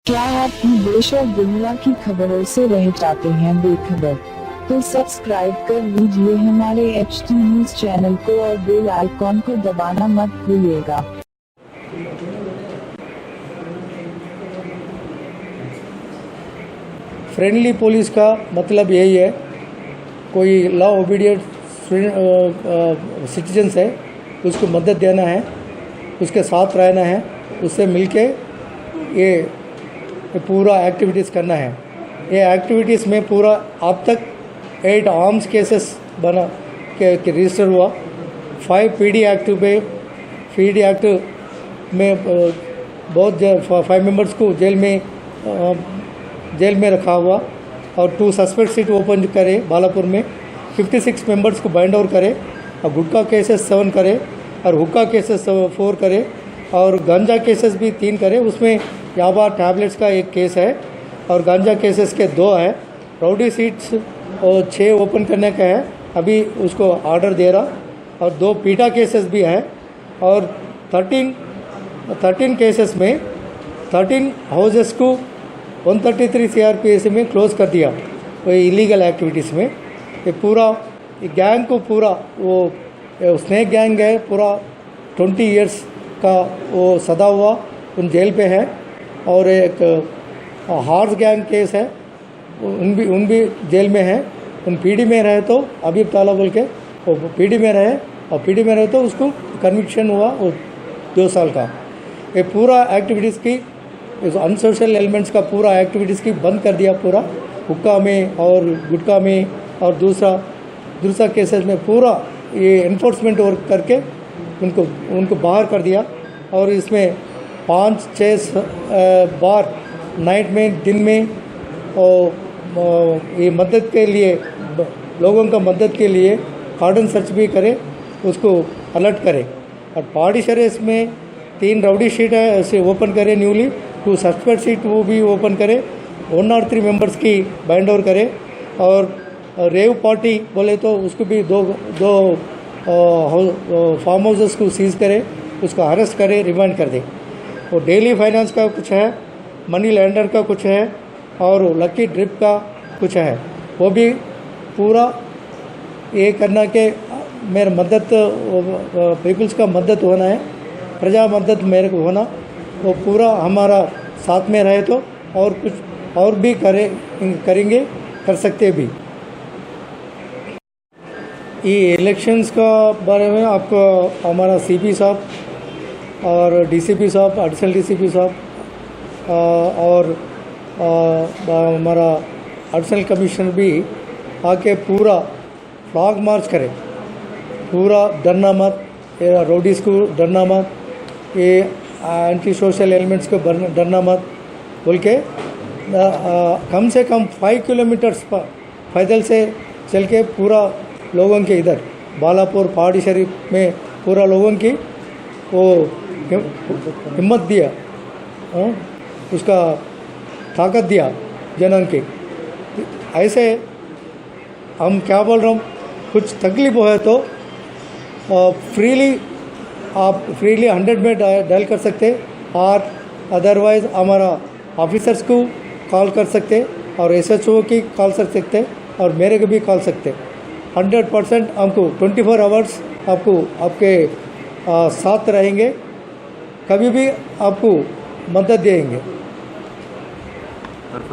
क्या आप भी देश और दुनिया की खबरों से रह जाते हैं बेखबर? तो सब्सक्राइब कर लीजिए हमारे HT न्यूज चैनल को और बेल आइकॉन को दबाना मत भूलिएगा। फ्रेंडली पुलिस का मतलब यही है, कोई लॉ ओबीडियंट सिटीजन्स है उसको मदद देना है, उसके साथ रहना है, उससे मिलके ये पूरा एक्टिविटीज़ करना है। ये एक्टिविटीज़ में पूरा अब तक 8 आर्म्स केसेस बना के रजिस्टर हुआ। 5 पीडी एक्ट में बहुत 5 मेंबर्स को जेल में रखा हुआ और 2 सस्पेक्ट सीट ओपन करे बालापुर में। 56 मेंबर्स को बाइंड ओवर करे और गुटखा केसेस 7 करे और हुक्का केसेस 4 करे और गांजा केसेस भी 3 करे। उसमें याबा टैबलेट्स का 1 केस है और गांजा केसेस के 2 है। राउडी सीट्स और 6 ओपन करने का है, अभी उसको ऑर्डर दे रहा, और 2 पीटा केसेस भी है और 13 केसेस में 13 हाउसेस को 133 CRPC में क्लोज कर दिया वो इलीगल एक्टिविटीज़ में। ये पूरा गैंग को पूरा वो स्नेक गैंग है, पूरा 20 इयर्स का वो सदा हुआ उन जेल पे है। और एक हॉर्स गैंग केस है, उन भी जेल में है। उन पीडी में रहे तो अभी ताला बोल के वो पीडी में रहे और पीडी में रहे तो उसको कन्विक्शन हुआ वो 2 साल का। ये पूरा एक्टिविटीज़ की अनसोशल एलिमेंट्स का पूरा एक्टिविटीज़ की बंद कर दिया पूरा, हुक्का में और गुटखा में और दूसरा केसेस में पूरा ये इन्फोर्समेंट वर्क करके उनको बाहर कर दिया। और इसमें 5-6 बार नाइट में दिन में और ये मदद के लिए लोगों का मदद के लिए कार्डन सर्च भी करे, उसको अलर्ट करे। और पहाड़ी शरीफ में 3 राउडी शीट है ऐसे ओपन करे न्यूली, 2 सस्पेक्ट सीट वो भी ओपन करे, 103 मेंबर्स की बाइंड ओवर करे। और रेव पार्टी बोले तो उसको भी दो फार्म हाउसेस को सीज करे, उसको अरेस्ट करे, रिमांड कर दे। और डेली फाइनेंस का कुछ है, मनी लैंडर का कुछ है और लकी ड्रिप का कुछ है, वो भी पूरा ये करना के मेरे मदद पीपल्स का मदद होना है, प्रजा मदद मेरे को होना, वो पूरा हमारा साथ में रहे तो और कुछ और भी करेंगे, कर सकते भी। ये इलेक्शंस का बारे में आपको हमारा CP साहब और DCP साहब, एडिशनल DCP साहब और हमारा एडिशनल कमिश्नर भी आके पूरा फ्लैग मार्च करें, पूरा डरना मत, ये रोडीज़ को डरना मत, ये एंटी सोशल एलिमेंट्स को डरना मत बोल के कम से कम 5 किलोमीटर्स पर पैदल से चल के पूरा लोगों के इधर बालापुर पहाड़ी शरीफ में पूरा लोगों की वो हिम्मत दिया, उसका ताकत दिया जनों की। ऐसे हम क्या बोल रहा हूँ, कुछ तकलीफ है तो आप फ्रीली 100 में डायल कर सकते और अदरवाइज़ हमारा ऑफिसर्स को कॉल कर सकते और SHO की कॉल कर सकते और मेरे को भी कॉल सकते। 100% हमको 24 आवर्स आपको आपके साथ रहेंगे, कभी भी आपको मदद देंगे।